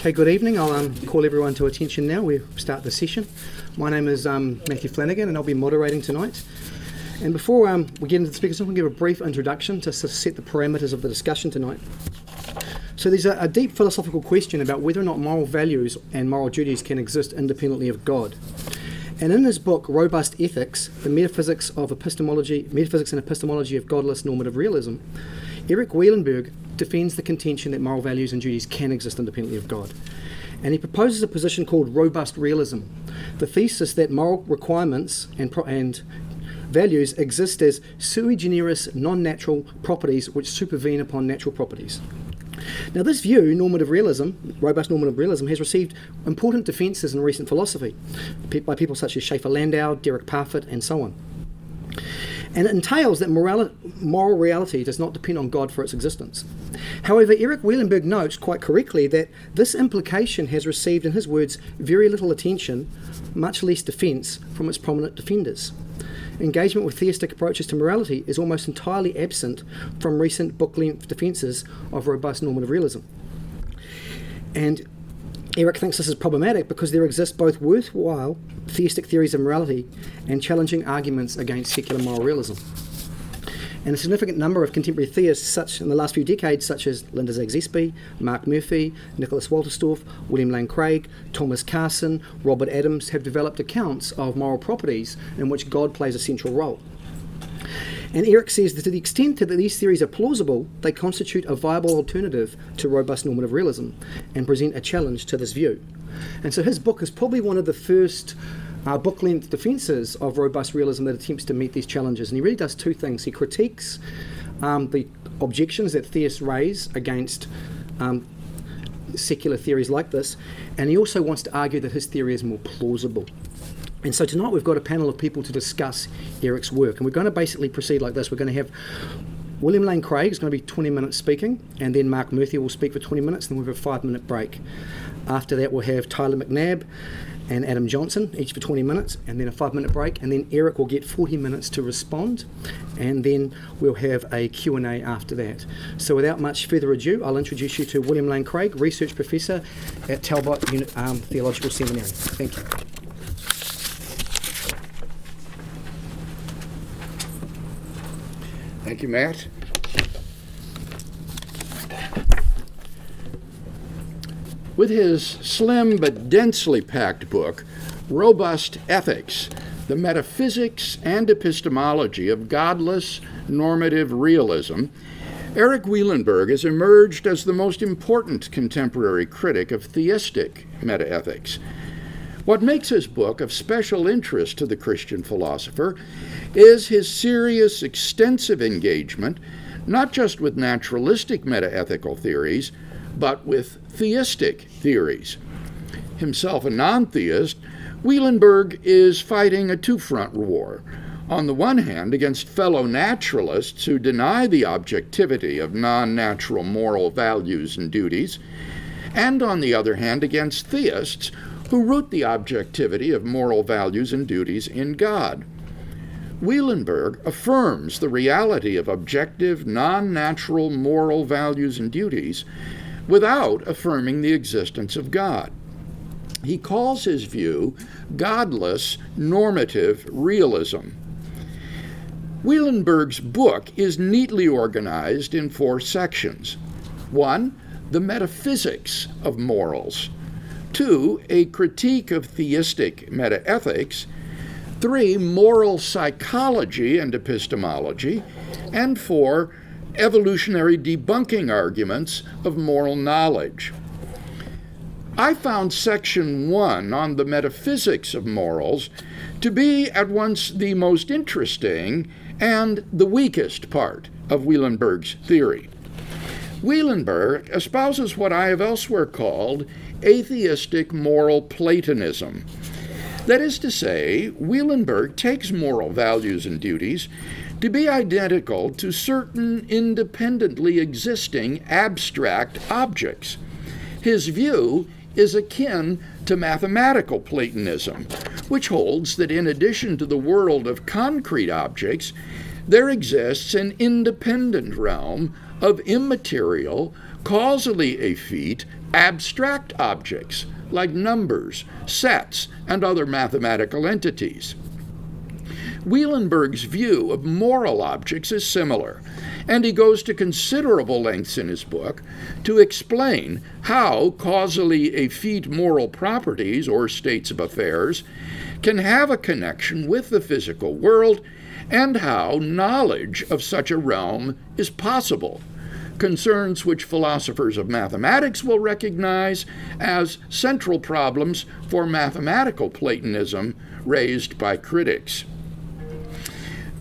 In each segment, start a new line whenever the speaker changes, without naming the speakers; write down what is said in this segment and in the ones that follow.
Okay, good evening. I'll call everyone to attention now. We start the session. My name is Matthew Flanagan, and I'll be moderating tonight. And before we get into the speakers, I'm going to give a brief introduction to set the parameters of the discussion tonight. So there's a deep philosophical question about whether or not moral values and moral duties can exist independently of God. And in his book, Robust Ethics, the Metaphysics and Epistemology of Godless Normative Realism, Erik Wielenberg defends the contention that moral values and duties can exist independently of God. And he proposes a position called robust realism, the thesis that moral requirements and values exist as sui generis, non-natural properties which supervene upon natural properties. Now, this view, normative realism, robust normative realism, has received important defences in recent philosophy by people such as Schaefer-Landau, Derek Parfit, and so on. And it entails that moral reality does not depend on God for its existence. However, Erik Wielenberg notes quite correctly that this implication has received, in his words, very little attention, much less defence, from its prominent defenders. Engagement with theistic approaches to morality is almost entirely absent from recent book-length defences of robust normative realism. And Erik thinks this is problematic because there exist both worthwhile theistic theories of morality and challenging arguments against secular moral realism. And a significant number of contemporary theists in the last few decades, such as Linda Zagzesby, Mark Murphy, Nicholas Walterstorff, William Lane Craig, Thomas Carson, Robert Adams, have developed accounts of moral properties in which God plays a central role. And Erik says that to the extent that these theories are plausible, they constitute a viable alternative to robust normative realism and present a challenge to this view. And so his book is probably one of the first book-length defences of robust realism that attempts to meet these challenges. And he really does two things. He critiques the objections that theists raise against secular theories like this, and he also wants to argue that his theory is more plausible. And so tonight we've got a panel of people to discuss Erik's work, and we're going to basically proceed like this. We're going to have William Lane Craig is going to be 20 minutes speaking, and then Mark Murphy will speak for 20 minutes, and then we'll have a 5-minute break. After that we'll have Tyler McNabb and Adam Johnson, each for 20 minutes, and then a 5-minute break, and then Erik will get 40 minutes to respond, and then we'll have a Q&A after that. So without much further ado, I'll introduce you to William Lane Craig, Research Professor at Talbot Theological Seminary. Thank you.
Thank you, Matt. With his slim but densely packed book, Robust Ethics, the Metaphysics and Epistemology of Godless Normative Realism, Erik Wielenberg has emerged as the most important contemporary critic of theistic metaethics. What makes his book of special interest to the Christian philosopher is his serious, extensive engagement, not just with naturalistic metaethical theories, but with theistic theories. Himself a non-theist, Wielenberg is fighting a two-front war. On the one hand, against fellow naturalists who deny the objectivity of non-natural moral values and duties, and on the other hand, against theists who root the objectivity of moral values and duties in God. Wielenberg affirms the reality of objective, non-natural moral values and duties without affirming the existence of God. He calls his view godless normative realism. Wielenberg's book is neatly organized in 4 sections. 1, the metaphysics of morals. 2, a critique of theistic metaethics. 3, moral psychology and epistemology. And 4, evolutionary debunking arguments of moral knowledge. I found section 1 on the metaphysics of morals to be at once the most interesting and the weakest part of Wielenberg's theory. Wielenberg espouses what I have elsewhere called atheistic moral Platonism. That is to say, Wielenberg takes moral values and duties to be identical to certain independently existing abstract objects. His view is akin to mathematical Platonism, which holds that in addition to the world of concrete objects, there exists an independent realm of immaterial, causally effete, abstract objects like numbers, sets, and other mathematical entities. Wielenberg's view of moral objects is similar, and he goes to considerable lengths in his book to explain how causally effete moral properties, or states of affairs, can have a connection with the physical world, and how knowledge of such a realm is possible, concerns which philosophers of mathematics will recognize as central problems for mathematical Platonism raised by critics.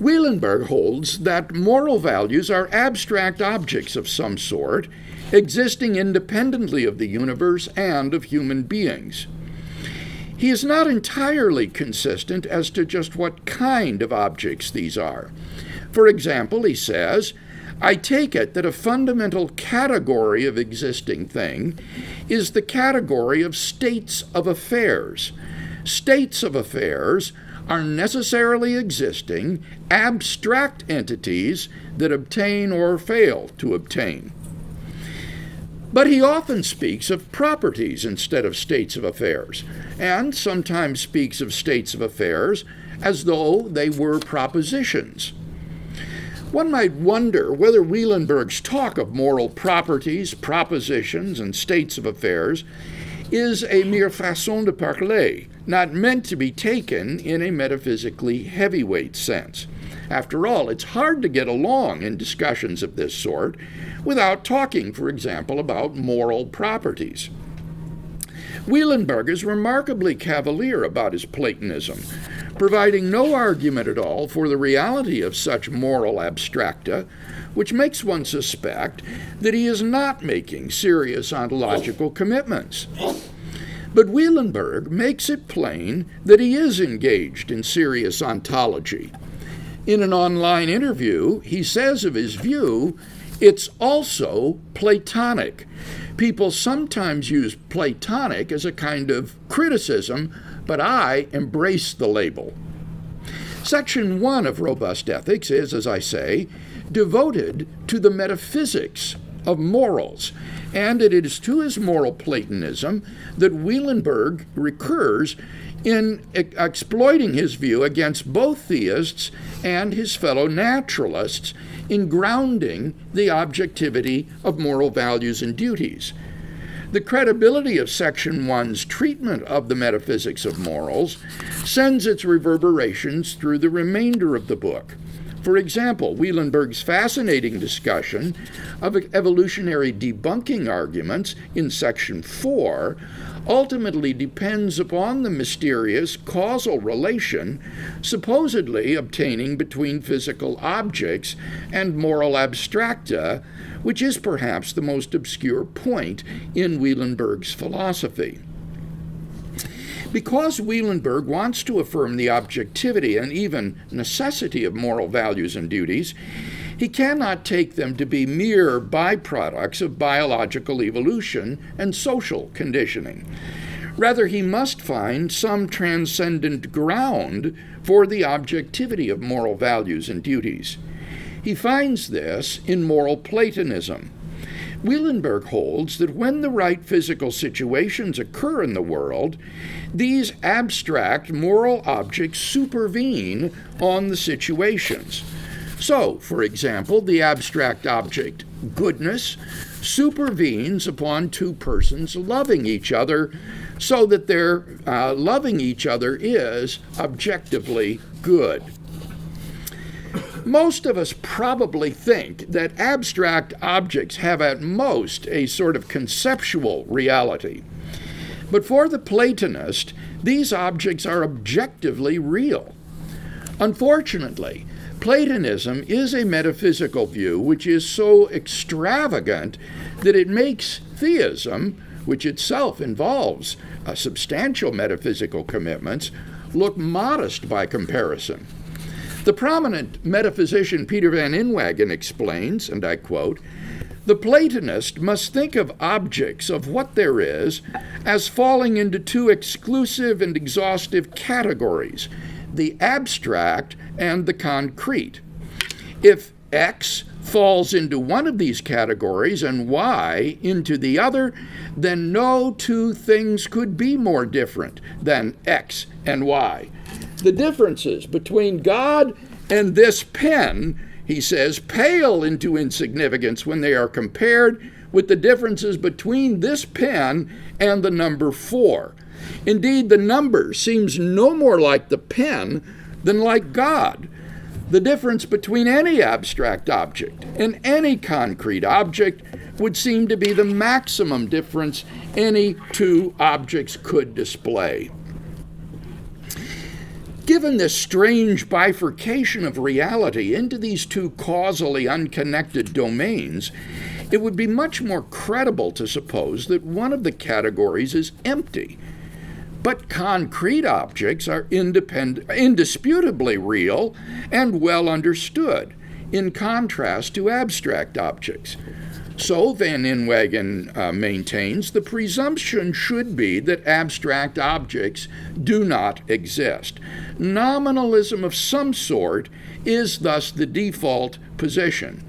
Wielenberg holds that moral values are abstract objects of some sort, existing independently of the universe and of human beings. He is not entirely consistent as to just what kind of objects these are. For example, he says, "I take it that a fundamental category of existing thing is the category of states of affairs. States of affairs are necessarily existing, abstract entities that obtain or fail to obtain." But he often speaks of properties instead of states of affairs, and sometimes speaks of states of affairs as though they were propositions. One might wonder whether Wielenberg's talk of moral properties, propositions, and states of affairs is a mere façon de parler, not meant to be taken in a metaphysically heavyweight sense. After all, it's hard to get along in discussions of this sort without talking, for example, about moral properties. Wielenberg is remarkably cavalier about his Platonism, providing no argument at all for the reality of such moral abstracta, which makes one suspect that he is not making serious ontological commitments. But Wielenberg makes it plain that he is engaged in serious ontology. In an online interview, he says of his view, "It's also Platonic." People sometimes use Platonic as a kind of criticism, but I embrace the label. Section 1 of Robust Ethics is, as I say, devoted to the metaphysics of morals, and it is to his moral Platonism that Wielenberg recurs in exploiting his view against both theists and his fellow naturalists in grounding the objectivity of moral values and duties. The credibility of Section 1's treatment of the metaphysics of morals sends its reverberations through the remainder of the book. For example, Wielenberg's fascinating discussion of evolutionary debunking arguments in Section 4 ultimately depends upon the mysterious causal relation supposedly obtaining between physical objects and moral abstracta, which is perhaps the most obscure point in Wielenberg's philosophy. Because Wielenberg wants to affirm the objectivity and even necessity of moral values and duties, he cannot take them to be mere byproducts of biological evolution and social conditioning. Rather, he must find some transcendent ground for the objectivity of moral values and duties. He finds this in moral Platonism. Wielenberg holds that when the right physical situations occur in the world, these abstract moral objects supervene on the situations. So, for example, the abstract object goodness supervenes upon two persons loving each other so that their loving each other is objectively good. Most of us probably think that abstract objects have at most a sort of conceptual reality. But for the Platonist, these objects are objectively real. Unfortunately, Platonism is a metaphysical view which is so extravagant that it makes theism, which itself involves substantial metaphysical commitments, look modest by comparison. The prominent metaphysician Peter van Inwagen explains, and I quote, "The Platonist must think of objects of what there is as falling into two exclusive and exhaustive categories, the abstract and the concrete. If X falls into one of these categories and Y into the other, then no two things could be more different than X and Y. The differences between God and this pen, he says, pale into insignificance when they are compared with the differences between this pen and the number 4. Indeed, the number seems no more like the pen than like God. The difference between any abstract object and any concrete object would seem to be the maximum difference any two objects could display. Given this strange bifurcation of reality into these two causally unconnected domains, it would be much more credible to suppose that one of the categories is empty. But concrete objects are indisputably real and well understood, in contrast to abstract objects. So Van Inwagen maintains the presumption should be that abstract objects do not exist. Nominalism of some sort is thus the default position.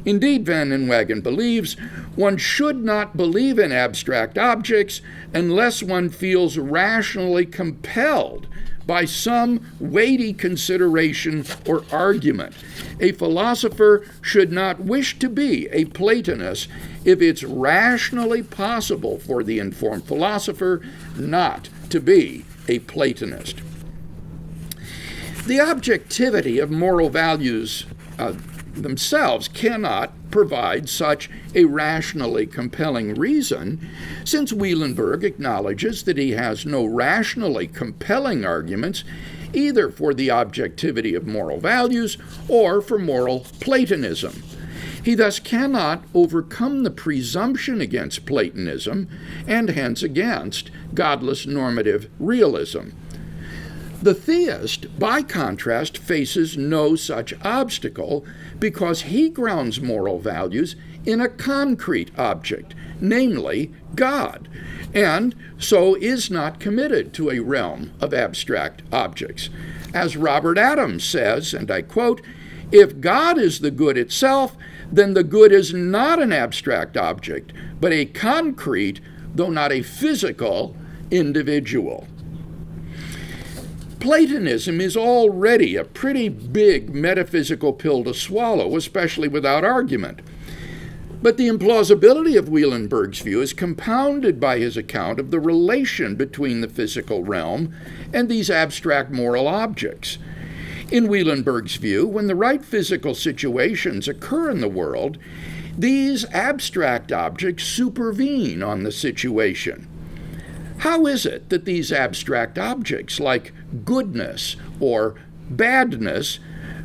Indeed, Van Inwagen believes one should not believe in abstract objects unless one feels rationally compelled by some weighty consideration or argument. A philosopher should not wish to be a Platonist if it's rationally possible for the informed philosopher not to be a Platonist. The objectivity of moral values themselves cannot provide such a rationally compelling reason, since Wielenberg acknowledges that he has no rationally compelling arguments either for the objectivity of moral values or for moral Platonism. He thus cannot overcome the presumption against Platonism and hence against godless normative realism. The theist, by contrast, faces no such obstacle because he grounds moral values in a concrete object, namely God, and so is not committed to a realm of abstract objects. As Robert Adams says, and I quote, "If God is the good itself, then the good is not an abstract object, but a concrete, though not a physical, individual." Platonism is already a pretty big metaphysical pill to swallow, especially without argument. But the implausibility of Wielenberg's view is compounded by his account of the relation between the physical realm and these abstract moral objects. In Wielenberg's view, when the right physical situations occur in the world, these abstract objects supervene on the situation. How is it that these abstract objects, like goodness or badness,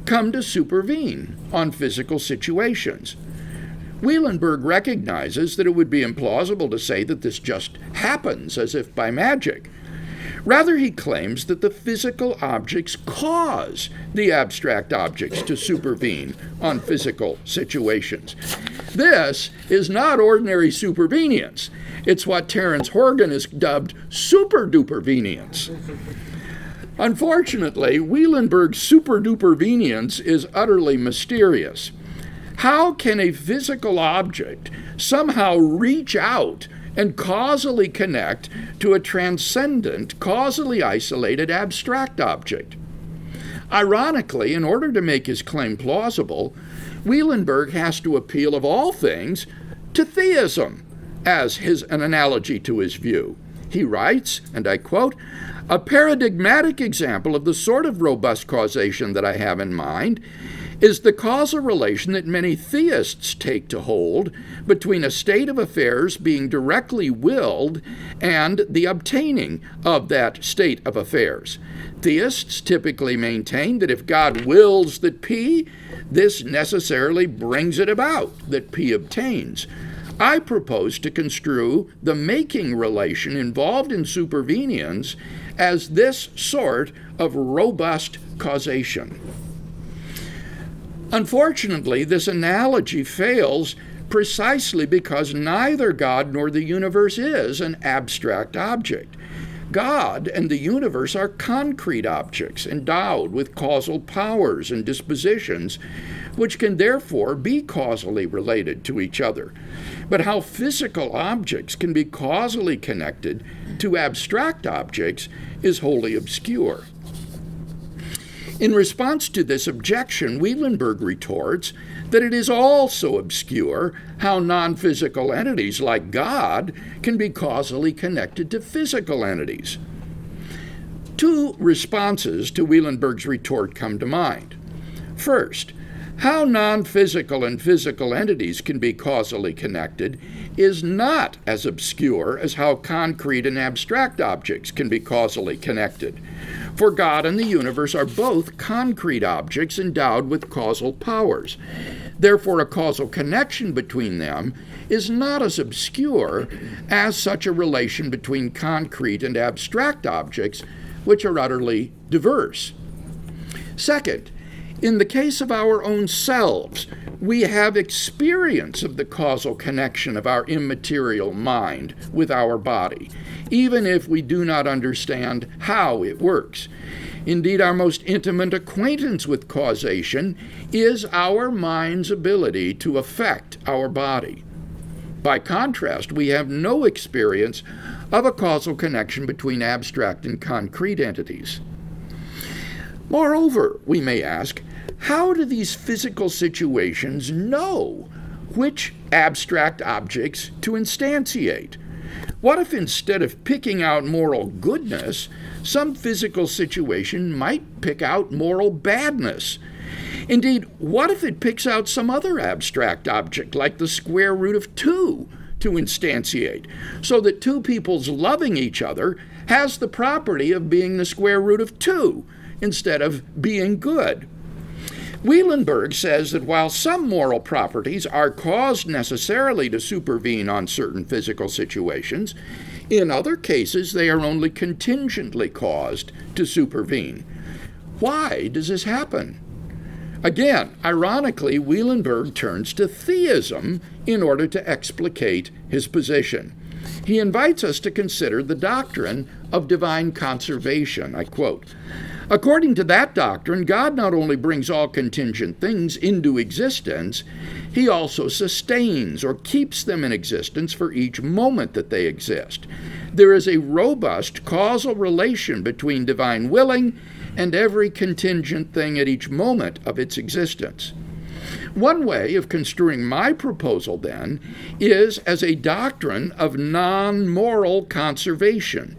come to supervene on physical situations? Wielenberg recognizes that it would be implausible to say that this just happens as if by magic. Rather, he claims that the physical objects cause the abstract objects to supervene on physical situations. This is not ordinary supervenience. It's what Terence Horgan has dubbed super-dupervenience. Unfortunately, Wielenberg's super-dupervenience is utterly mysterious. How can a physical object somehow reach out and causally connect to a transcendent, causally isolated abstract object? Ironically, in order to make his claim plausible, Wielenberg has to appeal, of all things, to theism as an analogy to his view. He writes, and I quote, "A paradigmatic example of the sort of robust causation that I have in mind is the causal relation that many theists take to hold between a state of affairs being directly willed and the obtaining of that state of affairs. Theists typically maintain that if God wills that P, this necessarily brings it about that P obtains. I propose to construe the making relation involved in supervenience as this sort of robust causation." Unfortunately, this analogy fails precisely because neither God nor the universe is an abstract object. God and the universe are concrete objects endowed with causal powers and dispositions, which can therefore be causally related to each other. But how physical objects can be causally connected to abstract objects is wholly obscure. In response to this objection, Wielenberg retorts that it is also obscure how non-physical entities like God can be causally connected to physical entities. Two responses to Wielenberg's retort come to mind. First, how non-physical and physical entities can be causally connected is not as obscure as how concrete and abstract objects can be causally connected. For God and the universe are both concrete objects endowed with causal powers. Therefore, a causal connection between them is not as obscure as such a relation between concrete and abstract objects, which are utterly diverse. Second, in the case of our own selves, we have experience of the causal connection of our immaterial mind with our body, even if we do not understand how it works. Indeed, our most intimate acquaintance with causation is our mind's ability to affect our body. By contrast, we have no experience of a causal connection between abstract and concrete entities. Moreover, we may ask, how do these physical situations know which abstract objects to instantiate? What if instead of picking out moral goodness, some physical situation might pick out moral badness? Indeed, what if it picks out some other abstract object, like the square root of 2, to instantiate, so that two peoples loving each other has the property of being the square root of 2 instead of being good? Wielenberg says that while some moral properties are caused necessarily to supervene on certain physical situations, in other cases they are only contingently caused to supervene. Why does this happen? Again, ironically, Wielenberg turns to theism in order to explicate his position. He invites us to consider the doctrine of divine conservation. I quote, "According to that doctrine, God not only brings all contingent things into existence, he also sustains or keeps them in existence for each moment that they exist. There is a robust causal relation between divine willing and every contingent thing at each moment of its existence." One way of construing my proposal, then, is as a doctrine of non-moral conservation.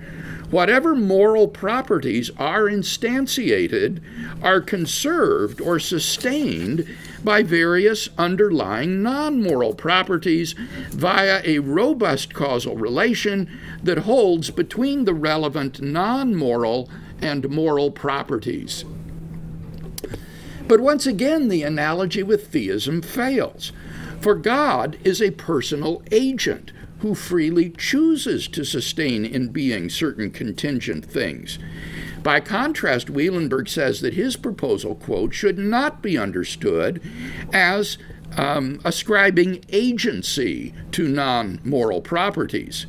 Whatever moral properties are instantiated are conserved or sustained by various underlying non-moral properties via a robust causal relation that holds between the relevant non-moral and moral properties. But once again, the analogy with theism fails, for God is a personal agent who freely chooses to sustain in being certain contingent things. By contrast, Wielenberg says that his proposal, quote, should not be understood as ascribing agency to non-moral properties.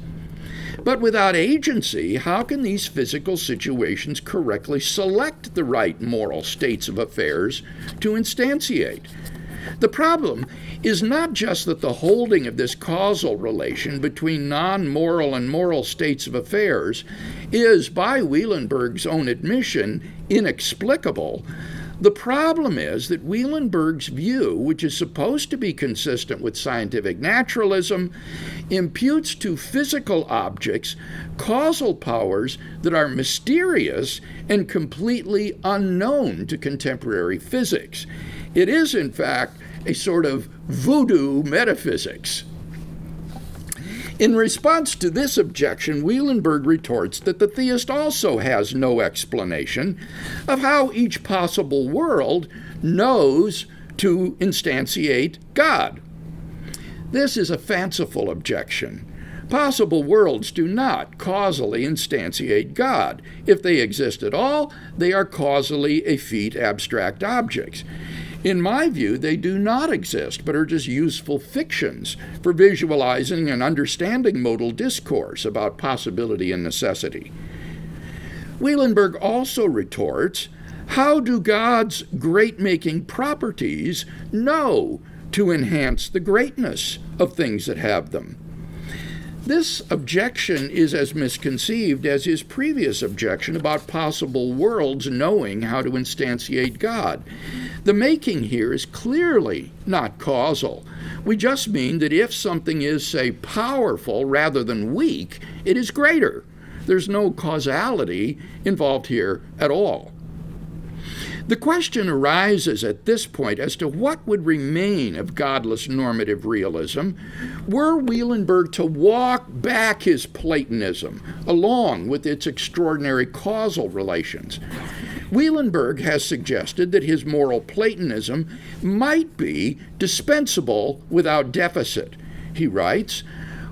But without agency, how can these physical situations correctly select the right moral states of affairs to instantiate? The problem is not just that the holding of this causal relation between non-moral and moral states of affairs is, by Wielenberg's own admission, inexplicable. The problem is that Wielenberg's view, which is supposed to be consistent with scientific naturalism, imputes to physical objects causal powers that are mysterious and completely unknown to contemporary physics. It is, in fact, a sort of voodoo metaphysics. In response to this objection, Wielenberg retorts that the theist also has no explanation of how each possible world knows to instantiate God. This is a fanciful objection. Possible worlds do not causally instantiate God. If they exist at all, they are causally effete abstract objects. In my view, they do not exist, but are just useful fictions for visualizing and understanding modal discourse about possibility and necessity. Wielenberg also retorts, how do God's great-making properties know to enhance the greatness of things that have them? This objection is as misconceived as his previous objection about possible worlds knowing how to instantiate God. The making here is clearly not causal. We just mean that if something is, say, powerful rather than weak, it is greater. There's no causality involved here at all. The question arises at this point as to what would remain of godless normative realism were Wielenberg to walk back his Platonism along with its extraordinary causal relations. Wielenberg has suggested that his moral Platonism might be dispensable without deficit. He writes,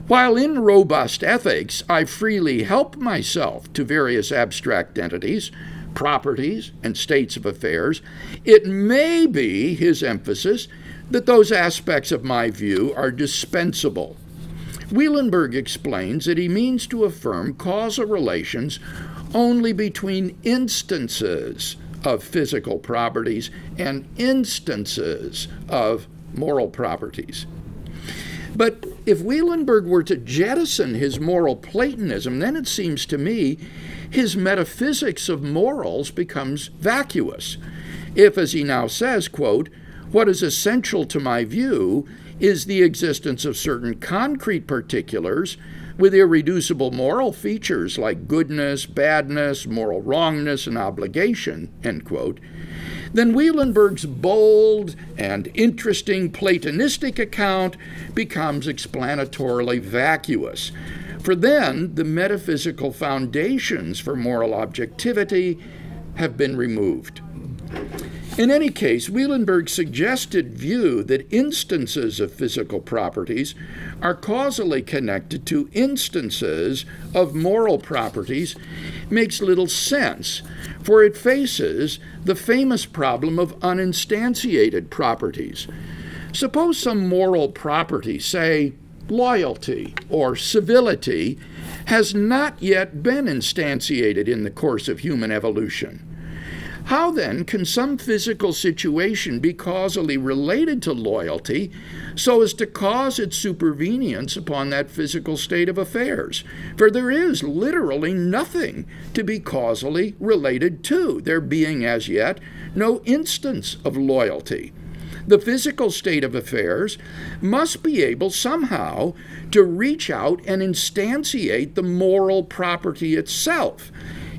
while in robust ethics I freely help myself to various abstract entities, properties, and states of affairs, it may be his emphasis that those aspects of my view are dispensable. Wielenberg explains that he means to affirm causal relations only between instances of physical properties and instances of moral properties. But if Wielenberg were to jettison his moral Platonism, then it seems to me his metaphysics of morals becomes vacuous. If, as he now says, quote, what is essential to my view is the existence of certain concrete particulars with irreducible moral features like goodness, badness, moral wrongness, and obligation, end quote, then Wielenberg's bold and interesting Platonistic account becomes explanatorily vacuous. For then, the metaphysical foundations for moral objectivity have been removed. In any case, Wielenberg's suggested view that instances of physical properties are causally connected to instances of moral properties makes little sense, for it faces the famous problem of uninstantiated properties. Suppose some moral property, say loyalty or civility, has not yet been instantiated in the course of human evolution. How then can some physical situation be causally related to loyalty so as to cause its supervenience upon that physical state of affairs? For there is literally nothing to be causally related to, there being as yet no instance of loyalty. The physical state of affairs must be able somehow to reach out and instantiate the moral property itself,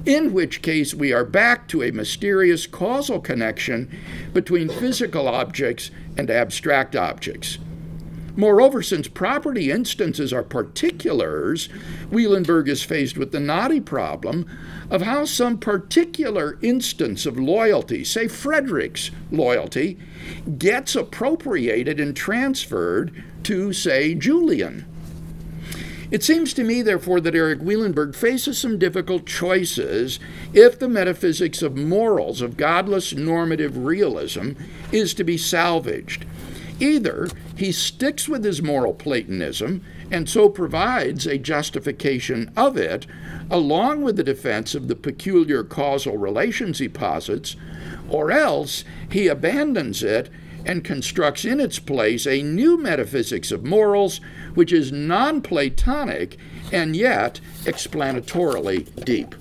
in which case we are back to a mysterious causal connection between physical objects and abstract objects. Moreover, since property instances are particulars, Wielenberg is faced with the knotty problem of how some particular instance of loyalty, say Frederick's loyalty, gets appropriated and transferred to, say, Julian. It seems to me, therefore, that Erik Wielenberg faces some difficult choices if the metaphysics of morals, of godless normative realism, is to be salvaged. Either he sticks with his moral Platonism and so provides a justification of it, along with the defense of the peculiar causal relations he posits, or else he abandons it and constructs in its place a new metaphysics of morals, which is non-Platonic and yet explanatorily deep.